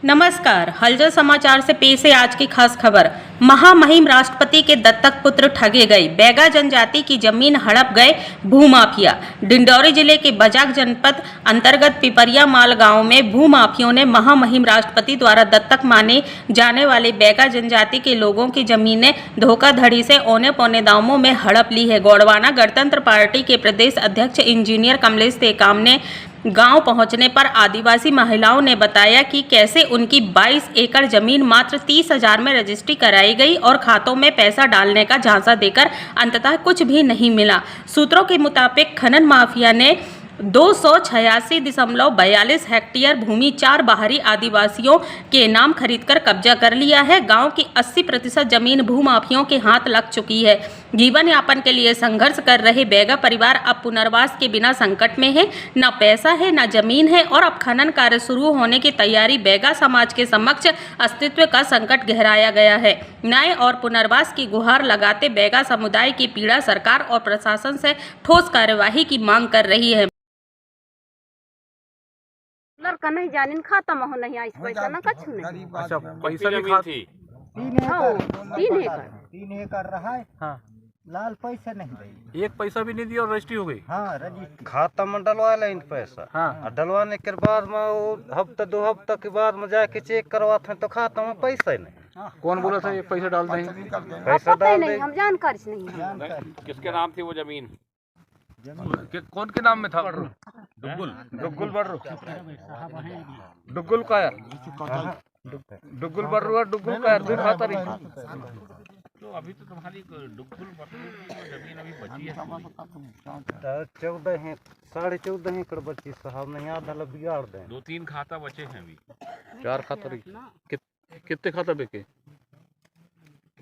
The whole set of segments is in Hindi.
नमस्कार, हलचल समाचार से पेश है आज की खास खबर। महामहिम राष्ट्रपति के दत्तक पुत्र ठगे गए, बैगा जनजाति की जमीन हड़प गए भूमाफिया। डिंडौरी जिले के बजाग जनपद अंतर्गत पिपरिया माल गांव में भूमाफियों ने महामहिम राष्ट्रपति द्वारा दत्तक माने जाने वाले बैगा जनजाति के लोगों की जमीनें धोखाधड़ी से औने पौने दामों में हड़प ली है। गौड़वाना गणतंत्र पार्टी के प्रदेश अध्यक्ष इंजीनियर कमलेश टेकाम ने गांव पहुंचने पर आदिवासी महिलाओं ने बताया कि कैसे उनकी 22 एकड़ जमीन मात्र 30,000 में रजिस्ट्री कराई गई और खातों में पैसा डालने का झांसा देकर अंततः कुछ भी नहीं मिला। सूत्रों के मुताबिक खनन माफिया ने 286.42 हेक्टेयर भूमि 4 बाहरी आदिवासियों के नाम खरीदकर कब्जा कर लिया है। गांव की 80% जमीन भूमाफियों के हाथ लग चुकी है। जीवन यापन के लिए संघर्ष कर रहे बैगा परिवार अब पुनर्वास के बिना संकट में है। न पैसा है, न जमीन है और अब खनन कार्य शुरू होने की तैयारी। बैगा समाज के समक्ष अस्तित्व का संकट गहराया गया है। न्याय और पुनर्वास की गुहार लगाते बैगा समुदाय की पीड़ा सरकार और प्रशासन से ठोस कार्यवाही की मांग कर रही है। लड़का नहीं जानिन खाता में हो नहीं आई पैसा ना कछु नहीं। अच्छा, पैसा भी खा थी 3 एकड़ रहा है। हाँ, लाल पैसा नहीं रही, एक पैसा भी नहीं दिया और रजिस्ट्री हो गई। हाँ रजिस्ट्री खाता में डलवा लें पैसा। हाँ, डलवाने के बाद में वो हफ्ता 2 हफ्ता के बाद में जाके चेक करवाते हैं तो खाता में पैसा ही नहीं। कौन बोला था एक पैसा डाल देंगे? पैसा डाल नहीं, दें। हम जानकारी से नहीं है। किसके नाम थी वो जमीन? कौन के नाम में था? डुगुल बर्रू डुगुल कायर डुगुल बर्रू और डुगुल कायर भी खाता रही। तो अभी तो तुम्हारी डुगुल बर्रू की जमीन अभी बची है 14.5 एकड़ बची साहब, नहीं आधा ला बिगाड़ दें। 2-3 खाता बचे हैं अभी। 4 खाता रही। कितने खाता बेचे?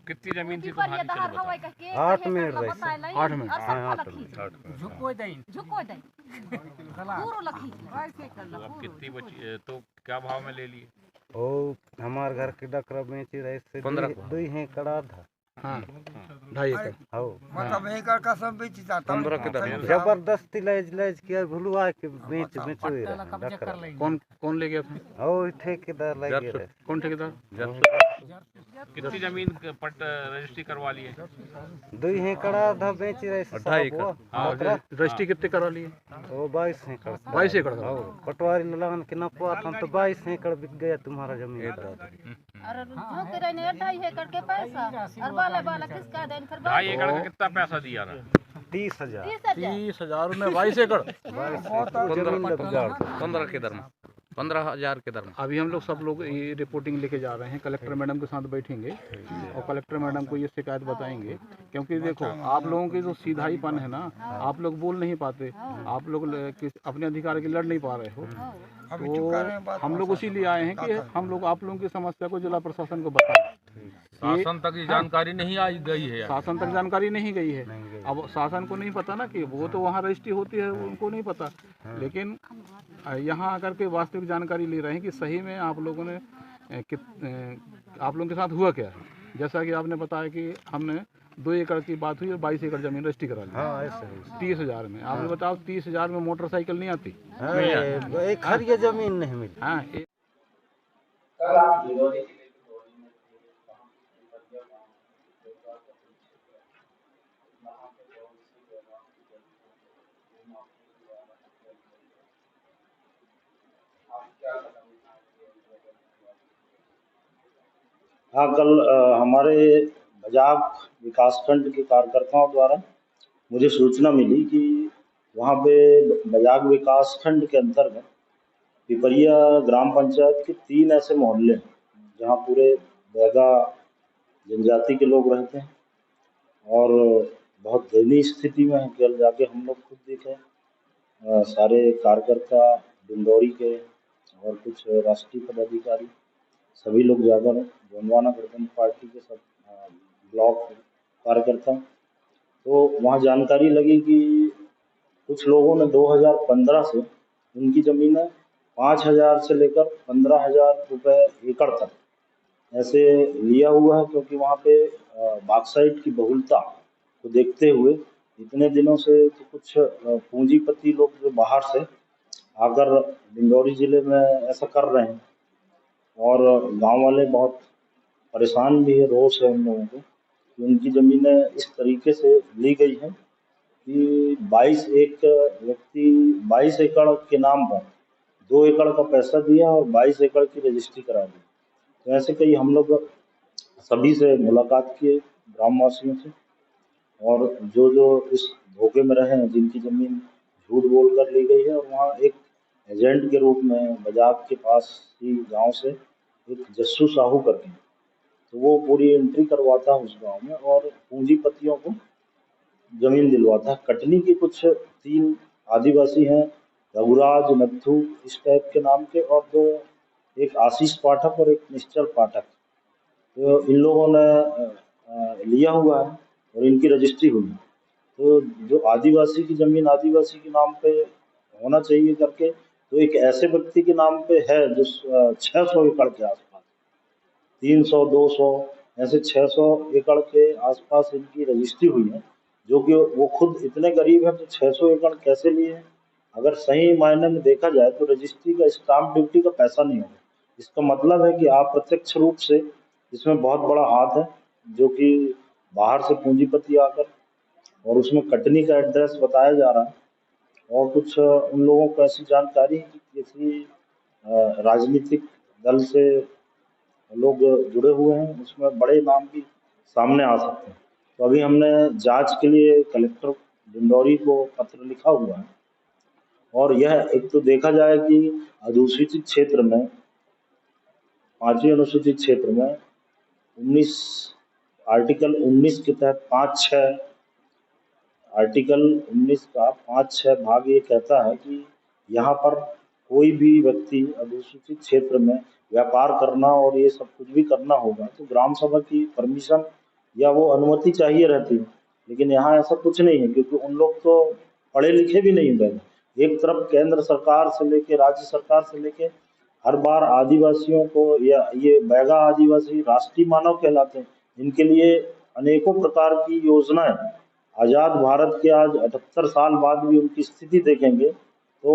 कितनी जमीन थी तुम्हारी? 8 में रही। 8 में। झुको दई पूरो लखी तो अब कितनी बची? तो क्या भाव में ले लिए? ओ हमारे घर के डकरा बेची रहे से 15 2 एकड़ आधा। हाँ, 2.5 एकड़। हो मतलब एकड़ का सब बेची था 15 के दरमियान। जबरदस्ती लेज किया भुलवा के बेचो डकरा। कौन ले गया था? ओ ठेकेदार लगे रहे। कौन ठेकेदार? कितनी जमीन पट रजिस्ट्री करवा ली है? 2 एकड़ आधा बेच रहे 2.5 एकड़। रजिस्ट्री कितने करा लिए? वो 22 एकड़। 22 एकड़ का? पटवारी लगान के नपवा था तो 22 एकड़ बिक गया तुम्हारा जमीन। अरे झोंक रहे ने 2.5 एकड़ के पैसा और बाला किसका देन फिर 2.5 एकड़ का कितना पैसा दिया ना? 30,000। 30,000 में 22 एकड़। 15 के दर में 15,000 के दर में। अभी हम लोग सब लोग ये रिपोर्टिंग लेके जा रहे हैं, कलेक्टर मैडम के साथ बैठेंगे और कलेक्टर मैडम को ये शिकायत बताएंगे। क्योंकि देखो आप लोगों की जो सीधाईपन है ना, आप लोग बोल नहीं पाते, आप लोग अपने अधिकार के लड़ नहीं पा रहे हो। तो हम लोग इसीलिए आए हैं कि हम लोग आप लोगों की समस्या को जिला प्रशासन को बताएं। शासन तक जानकारी नहीं आई गई है। शासन तक जानकारी नहीं गई है। अब शासन को नहीं पता ना कि वो तो वहाँ रजिस्ट्री होती है, उनको नहीं पता। लेकिन यहाँ आकर के वास्तविक जानकारी ले रहे हैं कि सही में आप लोगों ने आप लोगों के साथ हुआ क्या है। जैसा कि आपने बताया कि हमने 2 एकड़ की बात हुई और 22 एकड़ जमीन रजिस्ट्री करा ली। हाँ, ऐसे 30,000 में। आपने बताओ 30,000 में मोटरसाइकिल नहीं आती। एक खरिया जमीन नहीं मिली। हाँ, हाँ, कल हमारे बजाग विकासखंड के कार्यकर्ताओं द्वारा मुझे सूचना मिली कि वहाँ पे बजाग विकासखंड के अंतर्गत पिपरिया ग्राम पंचायत के 3 ऐसे मोहल्ले हैं जहाँ पूरे बैगा जनजाति के लोग रहते हैं और बहुत दयनीय स्थिति में है। कल जाके हम लोग खुद देखे, सारे कार्यकर्ता डिंडौरी के और कुछ राष्ट्रीय पदाधिकारी सभी लोग जाकर गोंडवाना गणतंत्र पार्टी के सब ब्लॉक कार्यकर्ता, तो वहाँ जानकारी लगी कि कुछ लोगों ने 2015 से उनकी ज़मीनें 5,000 से लेकर 15,000 रुपये एकड़ तक ऐसे लिया हुआ है। क्योंकि वहाँ पे बॉक्साइट की बहुलता को देखते हुए इतने दिनों से तो कुछ पूंजीपति लोग जो बाहर से आकर डिंडौरी जिले में ऐसा कर रहे हैं और गांव वाले बहुत परेशान भी है, रोष है उन लोगों को कि उनकी ज़मीनें इस तरीके से ली गई हैं कि 22 एकड़ के नाम पर 2 एकड़ का पैसा दिया और 22 एकड़ की रजिस्ट्री करा दी। तो ऐसे कई हम लोग सभी से मुलाकात किए ग्रामवासियों से, और जो इस धोखे में रहे हैं, जिनकी ज़मीन झूठ बोल कर ली गई है, और वहाँ एक एजेंट के रूप में बजाग के पास ही गांव से एक जस्सू साहू करके, तो वो पूरी एंट्री करवाता है उस गांव में और पूंजीपतियों को जमीन दिलवाता है। कटनी के कुछ 3 आदिवासी हैं, रघुराज, नत्थू इस टाइप के नाम के, और 2 एक आशीष पाठक और एक निश्चल पाठक, तो इन लोगों ने लिया हुआ है और इनकी रजिस्ट्री हुई है। तो जो आदिवासी की ज़मीन आदिवासी के नाम पे होना चाहिए करके, तो एक ऐसे व्यक्ति के नाम पे है जो 600 एकड़ के आसपास, 300, 200 ऐसे 600 एकड़ के आसपास इनकी रजिस्ट्री हुई है, जो कि वो खुद इतने गरीब हैं तो 600 एकड़ कैसे लिए हैं। अगर सही मायने में देखा जाए तो रजिस्ट्री का स्टाम्प ड्यूटी का पैसा नहीं होगा। इसका मतलब है कि अप्रत्यक्ष रूप से इसमें बहुत बड़ा हाथ है, जो कि बाहर से पूंजीपति आकर, और उसमें कटनी का एड्रेस बताया जा रहा है, और कुछ उन लोगों को ऐसी जानकारी है कि किसी राजनीतिक दल से लोग जुड़े हुए हैं, उसमें बड़े नाम भी सामने आ सकते हैं। तो अभी हमने जांच के लिए कलेक्टर डिंडौरी को पत्र लिखा हुआ है, और यह एक तो देखा जाए कि अनुसूचित क्षेत्र में 5वीं अनुसूचित क्षेत्र में 19 आर्टिकल 19 के तहत 5-6 आर्टिकल 19 का 5-6 भाग ये कहता है कि यहाँ पर कोई भी व्यक्ति अनुसूचित क्षेत्र में व्यापार करना और ये सब कुछ भी करना होगा तो ग्राम सभा की परमिशन या वो अनुमति चाहिए रहती है। लेकिन यहाँ ऐसा कुछ नहीं है, क्योंकि उन लोग तो पढ़े लिखे भी नहीं हैं। एक तरफ केंद्र सरकार से लेके राज्य सरकार से लेके हर बार आदिवासियों को, या ये बैगा आदिवासी राष्ट्रीय मानव कहलाते हैं, इनके लिए अनेकों प्रकार की योजनाएं, आज़ाद भारत के आज 78 साल बाद भी उनकी स्थिति देखेंगे तो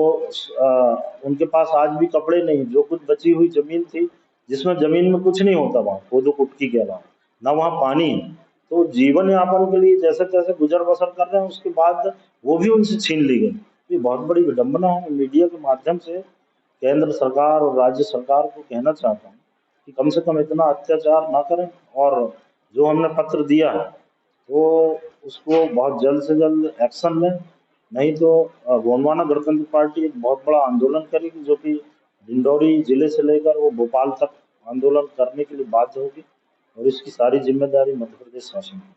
उनके पास आज भी कपड़े नहीं, जो कुछ बची हुई ज़मीन थी, जिसमें ज़मीन में कुछ नहीं होता वहाँ कोदो कुटकी के अलावा, ना वहाँ पानी है, तो जीवन यापन के लिए जैसे तैसे गुजर बसर कर रहे हैं, उसके बाद वो भी उनसे छीन ली गई। ये बहुत बड़ी विडम्बना है। मीडिया के माध्यम से केंद्र सरकार और राज्य सरकार को कहना चाहता हूँ कि कम से कम इतना अत्याचार ना करें, और जो हमने पत्र दिया है तो उसको बहुत जल्द से जल्द एक्शन लें, नहीं तो गोंडवाना गणतंत्र पार्टी एक बहुत बड़ा आंदोलन करेगी, जो कि डिंडौरी जिले से लेकर वो भोपाल तक आंदोलन करने के लिए बाध्य होगी, और इसकी सारी जिम्मेदारी मध्य प्रदेश शासन की।